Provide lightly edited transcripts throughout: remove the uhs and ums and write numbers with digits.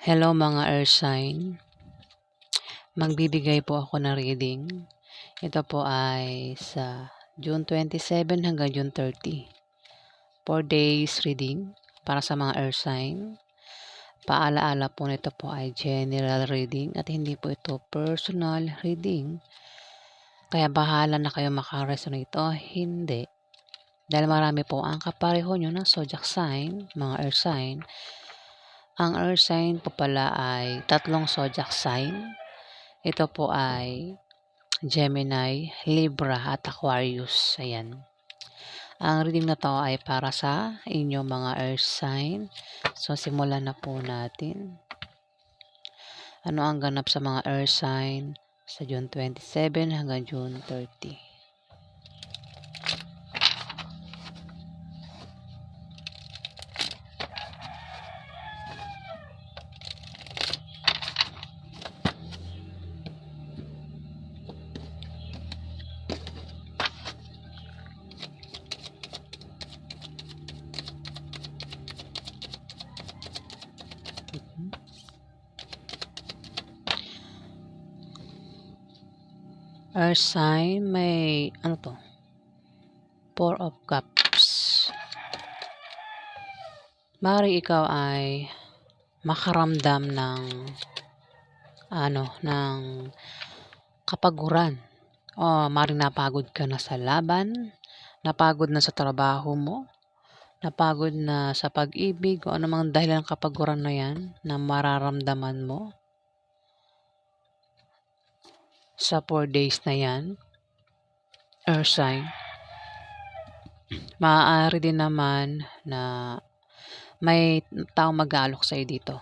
Hello mga earth sign, magbibigay po ako ng reading. Ito po ay sa June 27 hanggang June 30. 4 days reading para sa mga earth sign. Paalaala po nito po ay general reading at hindi po ito personal reading. Kaya bahala na kayo makaresonate o hindi. Dahil marami po ang kapareho nyo ng zodiac sign, mga earth sign. Ang earth sign po pala ay 3 zodiac sign. Ito po ay Gemini, Libra at Aquarius. Ayan. Ang reading na to ay para sa inyo mga earth sign. So, simulan na po natin. Ano ang ganap sa mga earth sign sa June 27 hanggang June 30? Earth sign, may ano to? 4 of Cups. Maaari ikaw ay makaramdam ng ng kapaguran. O maaaring napagod ka na sa laban, napagod na sa trabaho mo, napagod na sa pag-ibig, o anumang dahilan ng kapaguran na yan na mararamdaman mo sa 4 days na yan, earth sign. Maaari din naman na may taong mag-aalok sa'yo dito.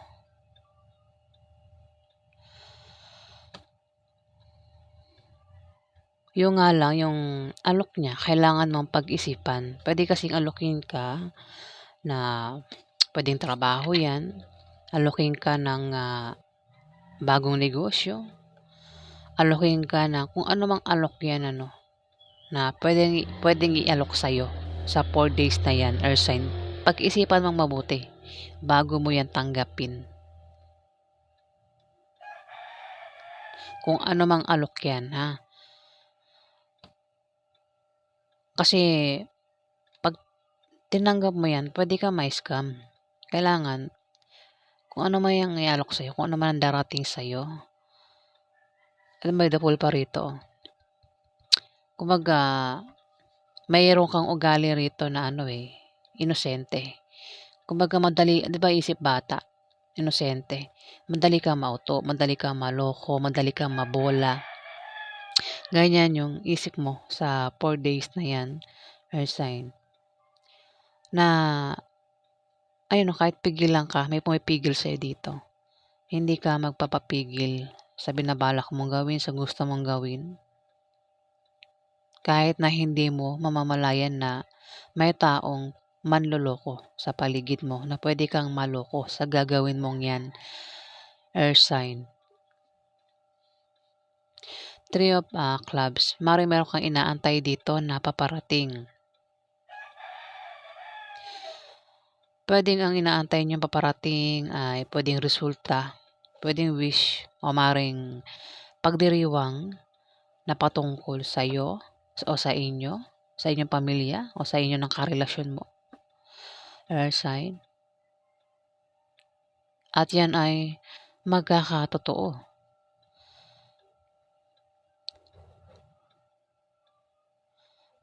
Yung nga lang, yung alok niya, kailangan mong pag-isipan. Pwede kasing alokin ka na pwedeng trabaho yan. Alokin ka ng bagong negosyo. Alokin ka na kung ano mang alok yan, na pwedeng i-alok sa'yo sa 4 days na yan, earth sign. Pag-isipan mong mabuti bago mo yan tanggapin. Kung ano mang alok yan, ha? Kasi pag tinanggap mo yan, pwede ka ma-scam. Kailangan, kung ano man yung ialok sa'yo, kung ano man ang darating sa'yo, alam mo, the pa rito. Kumbaga, mayroon kang ugali rito na inosente. Kumbaga, madali, di ba isip bata? Inosente. Madali kang mauto, madali kang maloko, madali kang mabola. Ganyan yung isip mo sa 4 days na yan, earth sign. Na, kahit pigilan ka, may pumipigil sa'yo dito. Hindi ka magpapapigil sa binabalak mong gawin, sa gusto mong gawin. Kahit na hindi mo mamamalayan na may taong manloloko sa paligid mo, na pwede kang maloko sa gagawin mong yan, earth sign. 3 of Clubs. Meron kang inaantay dito na paparating. Pwedeng ang inaantay niyong paparating ay pwedeng resulta, pwedeng wish, o maring pagdiriwang na patungkol sa iyo o sa inyo, sa inyong pamilya o sa inyo ng karelasyon mo, earth sign. At yan ay magkakatotoo.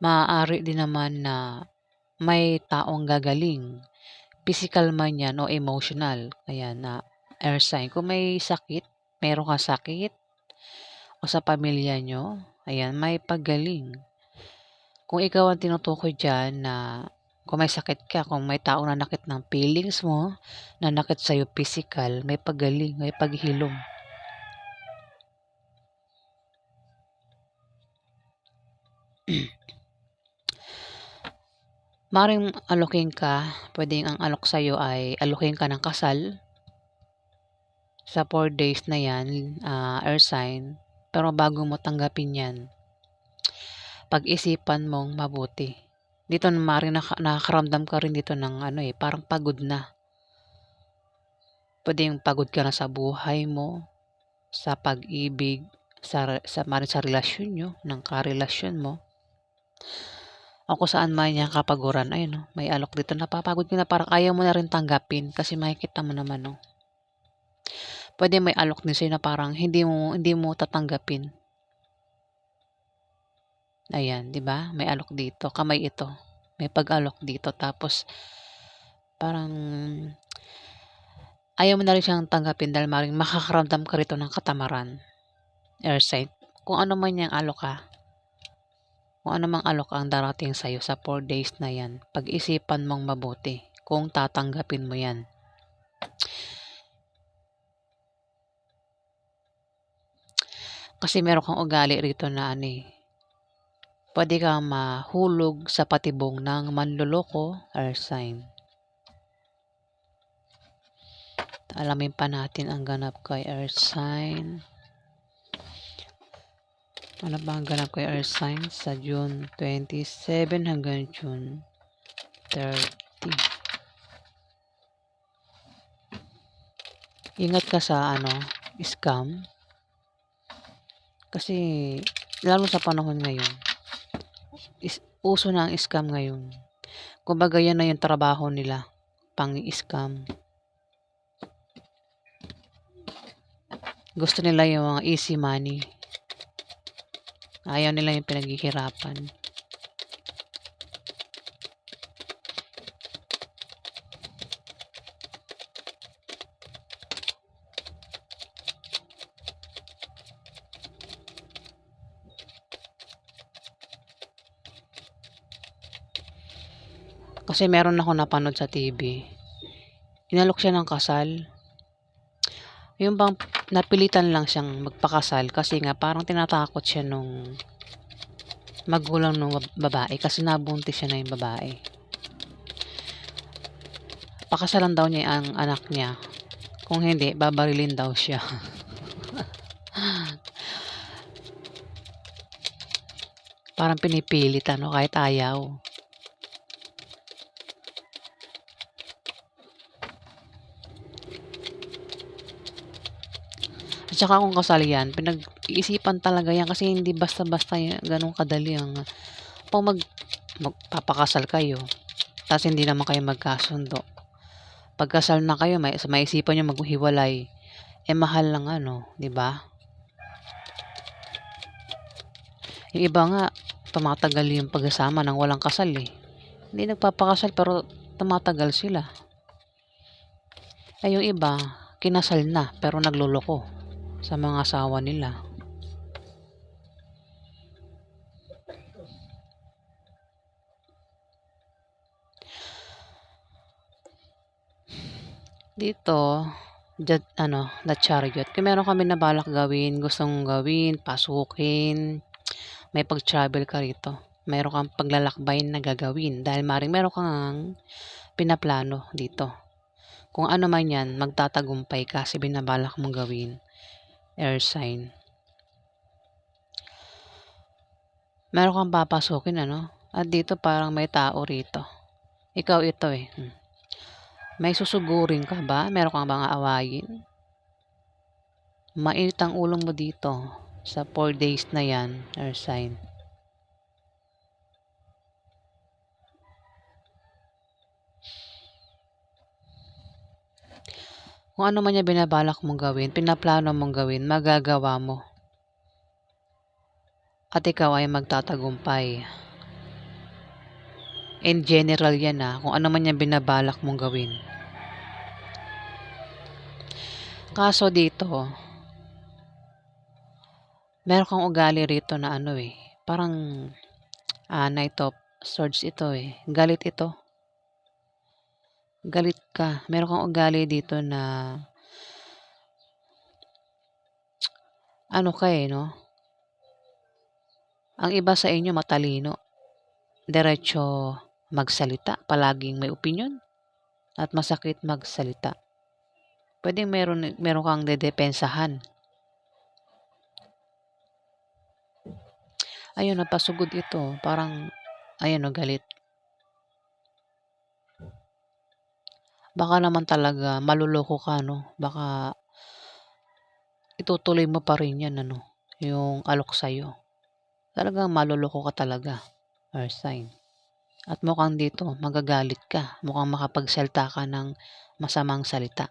Maaari din naman na may taong gagaling, physical man yan o emotional. Ayan na, earth sign. Kung may sakit, meron kang sakit, o sa pamilya nyo, ayan, may paggaling. Kung ikaw ang tinutukoy dyan na kung may sakit ka, kung may taong nanakit ng feelings mo, nanakit sa'yo physical, may paggaling, may paghilom. Maring alokin ka, pwedeng ang alok sa'yo ay alokin ka ng kasal sa 4 days na yan, earth sign. Pero bago mo tanggapin yan, pag-isipan mong mabuti. Dito maring nakakaramdam ka rin dito ng parang pagod na. Puwedeng pagod ka na sa buhay mo, sa pag-ibig, sa relasyon niyo, ng karelasyon mo, o kung saan man yang kapaguran. Ayun, may alok dito, napapagod ka na, parang ayaw mo na rin tanggapin kasi makikita mo naman, puwedeng may alok din sa'yo na parang hindi mo tatanggapin. Ayan, 'di ba? May alok dito, kamay ito. May pag-alok dito tapos parang ayaw mo na rin siyang tanggapin dahil maaaring makakaramdam ka rito ng katamaran, air sign. Kung ano man yang alok, kung ano mang alok ang darating sa'yo sa 4 days na 'yan, pag-isipan mong mabuti kung tatanggapin mo 'yan. Kasi meron kang ugali rito na puwede kang mahulog sa patibong ng manloloko, air sign. Alamin pa natin ang ganap kay earth sign. Ano ba ang ganap kay earth sign sa June 27 hanggang June 30? Ingat ka sa scam. Kasi lalo sa panahon ngayon, uso na ang scam ngayon. Kumbaga yan na yung trabaho nila, pang-scam. Gusto nila yung mga easy money. Ayaw nila yung pinaghihirapan. Kasi meron ako napanood sa TV. Inalok siya ng kasal. Yung bang napilitan lang siyang magpakasal kasi nga parang tinatakot siya nung magulang nung babae kasi nabuntis siya na yung babae. Pakasalan daw niya ang anak niya. Kung hindi, babarilin daw siya. Parang pinipilit kahit ayaw. At saka kung kasal yan, pinag-iisipan talaga yan kasi hindi basta-basta ganun kadali kung magpapakasal kayo, tapos hindi naman kayo magkasundo. Pagkasal na kayo, maisipan nyo maghiwalay, mahal lang 'di ba? Yung iba nga, tumatagal yung pagsasama ng walang kasal Hindi nagpapakasal pero tumatagal sila. Yung iba, kinasal na pero nagloloko sa mga asawa nila. Dito, The Chariot. Kung meron kami na balak gawin, gustong gawin, pasukin, may pag-travel ka rito. Meron kang paglalakbay na gagawin dahil meron kang pinaplano dito. Kung ano man yan, magtatagumpay ka kasi binabalak mong gawin. Air sign. Meron kang papasukin, At dito parang may tao rito. Ikaw ito May susugurin ka ba? Meron kang mga awayin? Mainit ang ulo mo dito sa 4 days na yan, air sign. Kung ano man yung binabalak mong gawin, pinaplano mong gawin, magagawa mo. At ikaw ay magtatagumpay. In general yan kung ano man yung binabalak mong gawin. Kaso dito, meron kang ugali rito na parang Knight of Swords ito Galit ito. Galit ka. Meron kang ugali dito na ang iba sa inyo matalino. Diretso magsalita, palaging may opinion at masakit magsalita. Pwedeng meron kang dedepensahan. Ayun, napasugod ito. Parang, galit. baka naman talaga maloloko ka 'no, baka itutuloy mo pa rin 'yan ano, yung alok sa'yo. Talagang maloloko ka talaga, earth sign. At mukhang dito magagalit ka, mukhang makapagsalita ka ng masamang salita.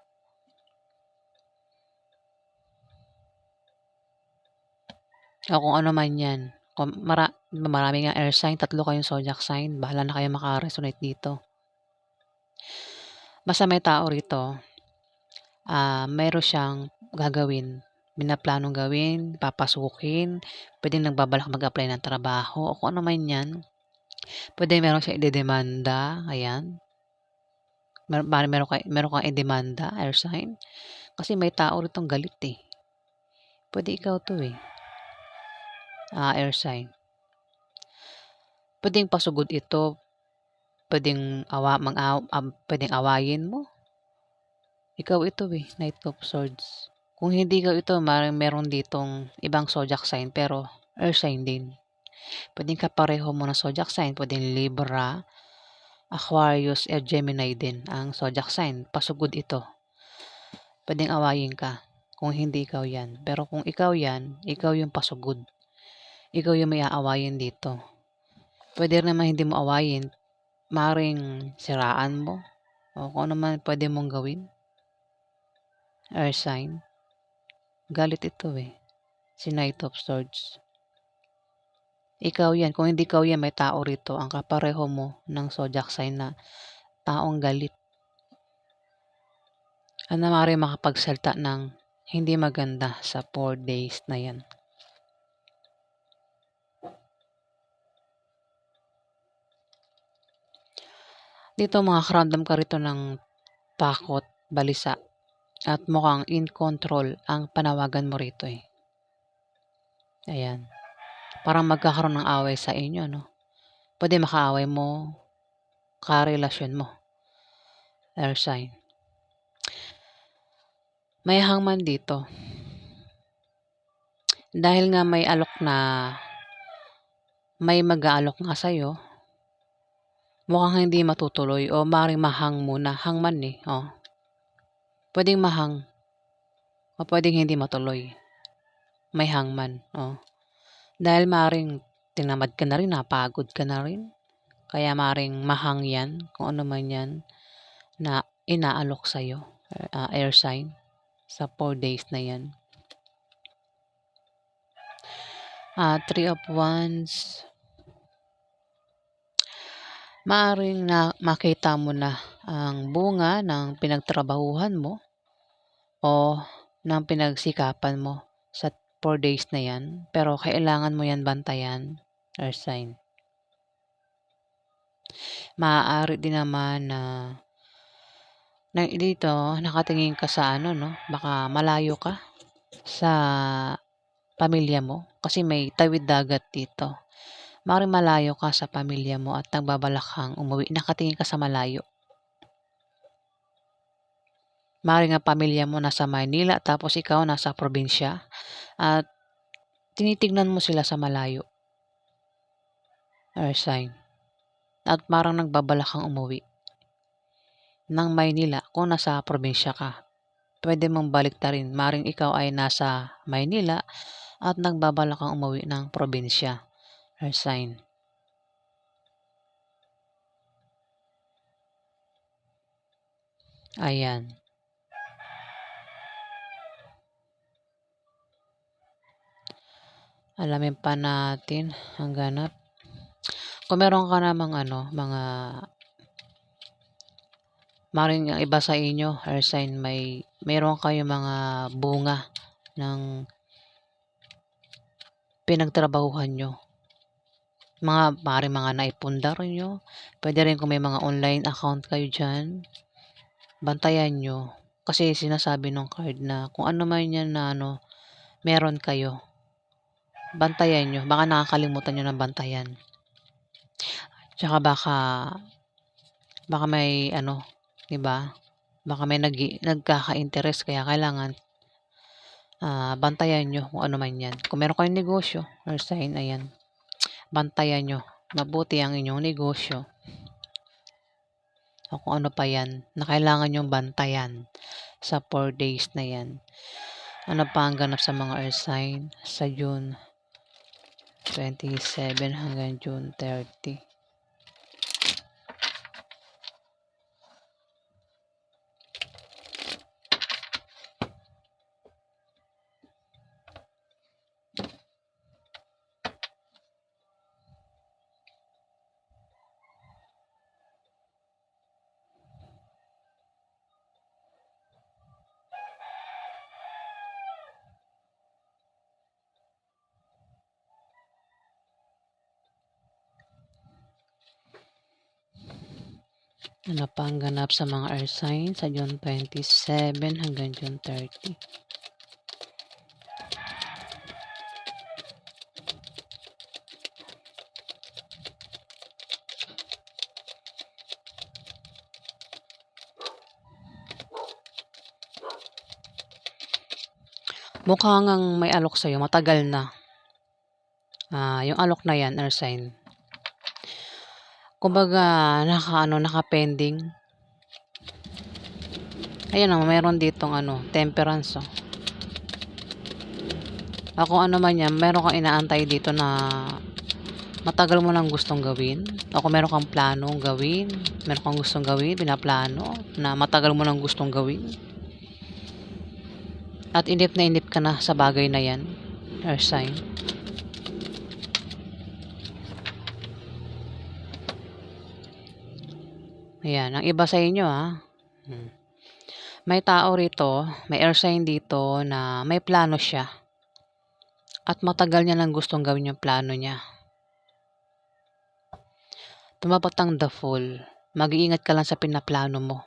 O kung ano man 'yan, kung marami ngang air sign, 3 kayong zodiac sign, bahala na kayong maka-resonate dito. Basta may tao rito, meron siyang gagawin, pinaplanong gawin, papasukin, puwedeng nagbabalak mag-apply ng trabaho o kung ano man 'yan. Puwedeng meron siyang idedemanda, ayan. Meron kang idemanda, air sign. Kasi may tao ritong galit, eh. Puwede ikaw 'to, eh, air sign. Puwedeng pasugod ito, puwedeng awayin mo. Ikaw ito, eh, Knight of Swords. Kung hindi ikaw ito, maaaring meron ditong ibang zodiac sign pero earth sign din. Puwedeng kapareho mo ng zodiac sign, puwedeng Libra, Aquarius, or Gemini din ang zodiac sign, pasugod ito. Puwedeng awayin ka kung hindi ikaw 'yan. Pero kung ikaw 'yan, ikaw yung pasugod. Ikaw yung may aawayin dito. Puwede rin naman hindi mo awayin, maaaring siraan mo o kung ano man puwede mong gawin. Earth sign. Galit ito, eh, si Knight of Swords. Ikaw 'yan, kung hindi ikaw 'yan, may tao rito ang kapareho mo ng zodiac sign na taong galit. At na maaaring makapagsalita ng hindi maganda sa 4 days na 'yan. Dito makakaramdam ka rito ng takot, balisa, at mukhang in control ang panawagan mo rito, eh. Ayan, parang magkakaroon ng away sa inyo 'no. Puwede makaaway mo, karelasyon mo, air sign. May hangman dito. Dahil nga may alok na may mag-aalok nga sa'yo, mukhang hindi matutuloy o maaaring ma-hang muna, hangman, eh, oh. Puwedeng ma-hang o puwedeng hindi matuloy. May hangman, oh. Dahil maaaring tinamad ka na rin, napagod ka na rin, kaya maaaring ma-hang 'yan, kung ano man 'yan na inaalok sa'yo, air sign, sa 4 days na 'yan. 3 of Wands. Maaaring makita mo na ang bunga ng pinagtrabahuhan mo o ng pinagsikapan mo sa 4 days na 'yan, pero kailangan mo 'yan bantayan, earth sign. Maaari din naman na dito nakatingin ka sa ano 'no, baka malayo ka sa pamilya mo kasi may tawid dagat dito. Maaaring malayo ka sa pamilya mo at nagbabalak kang umuwi, nakatingin ka sa malayo. Maaaring ang pamilya mo nasa Maynila tapos ikaw nasa probinsya at tinitignan mo sila sa malayo, earth sign. At parang nagbabalak kang umuwi ng Maynila kung nasa probinsya ka. Puwede mong baliktarin, maaaring ikaw ay nasa Maynila at nagbabalak kang umuwi ng probinsya, earth sign. Ayan. Alamin pa natin ang ganap. Kung meron ka namang ano, maaaring ang iba sa inyo, earth sign, meron kayong mga bunga ng pinagtrabahuhan niyo. Maaaring mga naipundar niyo, puwede rin kung may mga online account kayo diyan, bantayan niyo. Kasi sinasabi nung card na kung ano man 'yan na ano, meron kayo, bantayan niyo. Baka nakakalimutan niyo ng bantayan. Tsaka baka may ano, 'di ba? Baka may nagkaka-interest kaya kailangan, bantayan niyo kung ano man 'yan. Kung meron kayong negosyo, earth sign, ayan, bantayan niyo mabuti ang inyong negosyo. o kung ano pa yan na kailangan yung bantayan sa 4 days na yan. Ano pa ang ganap sa mga earth sign sa June 27 hanggang June 30? Ano pa ang ganap sa mga earth sign sa June 27 hanggang June 30? Mukha ngang may alok sa'yo, matagal na. Yung alok na yan, earth sign. Kumbaga, naka-pending. Ayan o, meron ditong temperance o. Kung ano man yan, meron kang inaantay dito na matagal mo nang gustong gawin. O kung meron kang planong gawin, meron kang gustong gawin, pinaplano, na matagal mo nang gustong gawin. At inip na inip ka na sa bagay na yan, earth sign. Ayan, ang iba sa inyo May tao rito, may earth sign dito na may plano siya. At matagal niya nang gustong gawin yung plano niya. Tumapat ang the Fool. Mag-iingat ka lang sa pinaplano mo.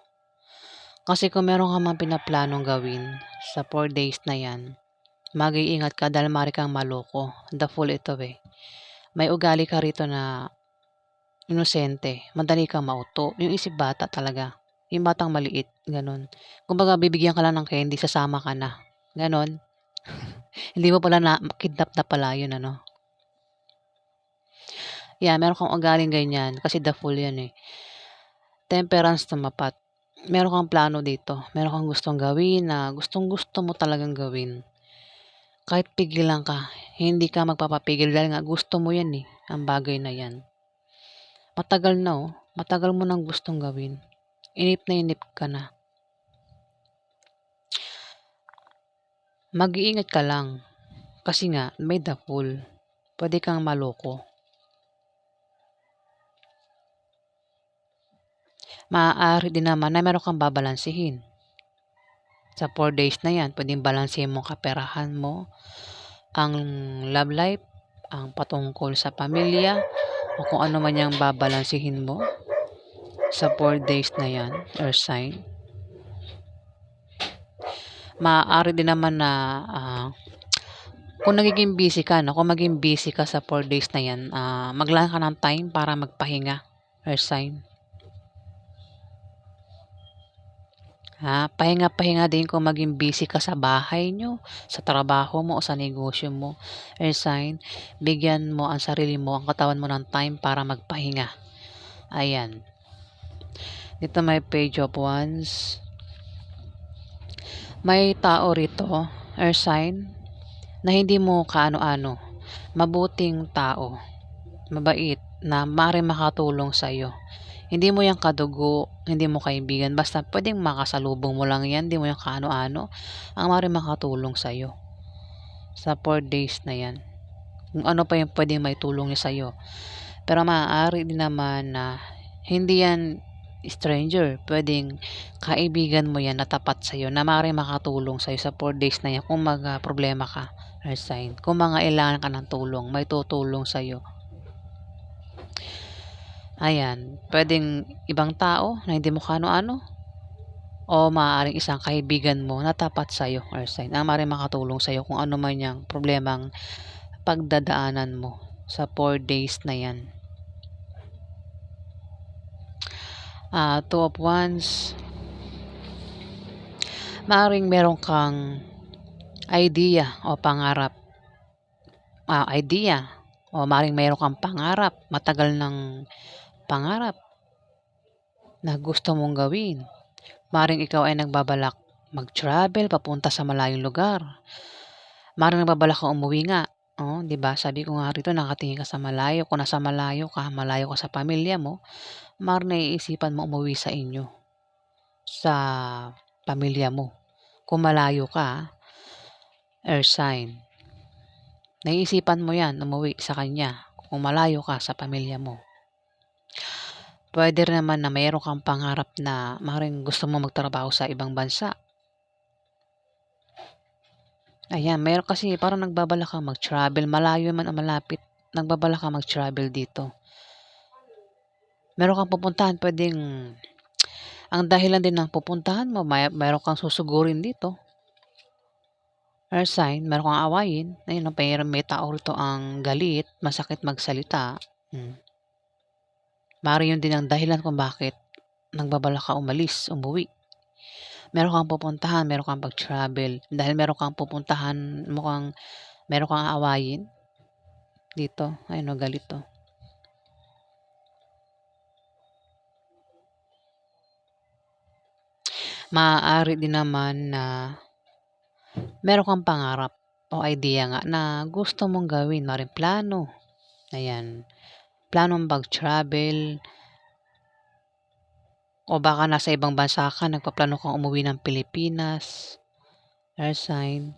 Kasi kung meron ka mang pinaplanong gawin sa 4 days na yan, mag-iingat ka dahil maaari kang maloko. The Fool ito May ugali ka rito na inosente. Madali kang mauto. Yung isip bata talaga. Yung batang maliit. Ganon. Kumbaga bibigyan ka lang ng candy, sasama ka na. Ganon. Hindi mo pala na kidnap na pala yun Yeah, meron kang ugaling ganyan kasi the Fool yan Temperance tumapat. Meron kang plano dito. Meron kang gustong gawin na gustong-gusto mo talagang gawin. Kahit pigilan ka, hindi ka magpapapigil dahil nga gusto mo yan ang bagay na yan. Matagal na matagal mo nang gustong gawin. Inip na inip ka na. Mag-iingat ka lang kasi nga may the Fool. Pwede kang maloko. Maaari din naman na meron kang babalansihin. Sa 4 days na yan, pwedeng balansihin mo kaperahan mo, ang love life, ang patungkol sa pamilya, o kung ano man yung babalansihin mo sa 4 days na yan, earth sign. Maaari din naman na kung nagiging busy ka, kung maging busy ka sa 4 days na yan, maglaan ka ng time para magpahinga, earth sign. Pahinga-pahinga din kung maging busy ka sa bahay nyo, sa trabaho mo o sa negosyo mo. Earth sign, bigyan mo ang sarili mo, ang katawan mo ng time para magpahinga. Ayan. Dito may page of wands. May tao rito, earth sign, na hindi mo kaano-ano. Mabuting tao. Mabait na maaaring makatulong sa iyo. Hindi mo yung kadugo, hindi mo kaibigan, basta pwedeng makasalubong mo lang yan, hindi mo yung kaano-ano, ang maaaring makatulong sa'yo sa 4 days na yan. Kung ano pa yung pwedeng may tulong niya sa'yo. Pero maaari din naman na hindi yan stranger, pwedeng kaibigan mo yan na tapat sa'yo, na maaaring makatulong sa'yo sa 4 days na yan kung problema ka, earth sign. Kung ilangan ka ng tulong, may tutulong sa'yo. Ayan, pwedeng ibang tao na hindi mo kaano-ano o maaaring isang kaibigan mo na tapat sa'yo, earth sign, na maaaring makatulong sa'yo kung ano man yung problemang pagdadaanan mo sa 4 days na yan. Two of Wands. Maaaring meron kang idea o pangarap. O maaaring meron kang pangarap, matagal ng pangarap. na gusto mong gawin. Maring ikaw ay nagbabalak mag-travel papunta sa malayong lugar. Maring nagbabalak kang umuwi nga. Oh, 'di ba? Sabi ko nga rito nakatingin ka sa malayo. Kung nasa malayo ka sa pamilya mo, maring naiisipan mo umuwi sa inyo, sa pamilya mo. Kung malayo ka, earth sign. Naiisipan mo 'yan, umuwi sa kanya kung malayo ka sa pamilya mo. Puwede rin naman na mayro'n kang pangarap na maaaring gusto mo magtrabaho sa ibang bansa. Ayan, meron kasi parang nagbabalak kang mag-travel, malayo man o malapit, nagbabalak kang mag-travel dito. Meron kang pupuntahan, puwedeng ang dahilan din ng pupuntahan mo meron kang susugurin dito, earth sign, meron kang aawayin, ayun 'no, may tao rito ang galit, masakit magsalita, Maaaring yun din ang dahilan kung bakit nagbabalak ka umuwi. Meron kang pupuntahan, meron kang pag-travel, dahil meron kang pupuntahan, mukhang meron kang aawayin dito, ayun 'no, galit 'to. Maaari din naman na meron kang pangarap o idea nga na gusto mong gawin, maaaring plano, ayan. Planong mag-travel o baka nasa ibang bansa ka, nagpaplano kang umuwi ng Pilipinas, earth sign.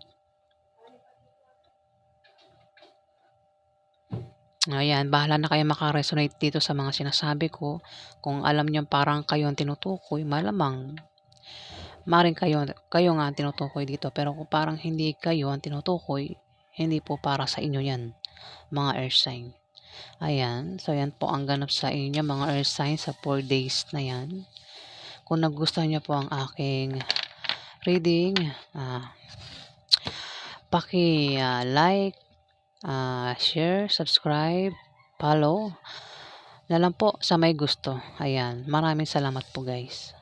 Ayan, bahala na kayo maka-resonate dito sa mga sinasabi ko. Kung alam niyong parang kayo ang tinutukoy, malamang maaaring kayo nga ang tinutukoy dito. Pero kung parang hindi kayo ang tinutukoy, hindi po para sa inyo 'yan, mga earth sign. Ayan, so 'yan po ang ganap sa inyo mga earth sign sa 4 days na 'yan. Kung nagustuhan niyo po ang aking reading, like, share, subscribe, follow na lang po sa may gusto. Ayan, maraming salamat po guys.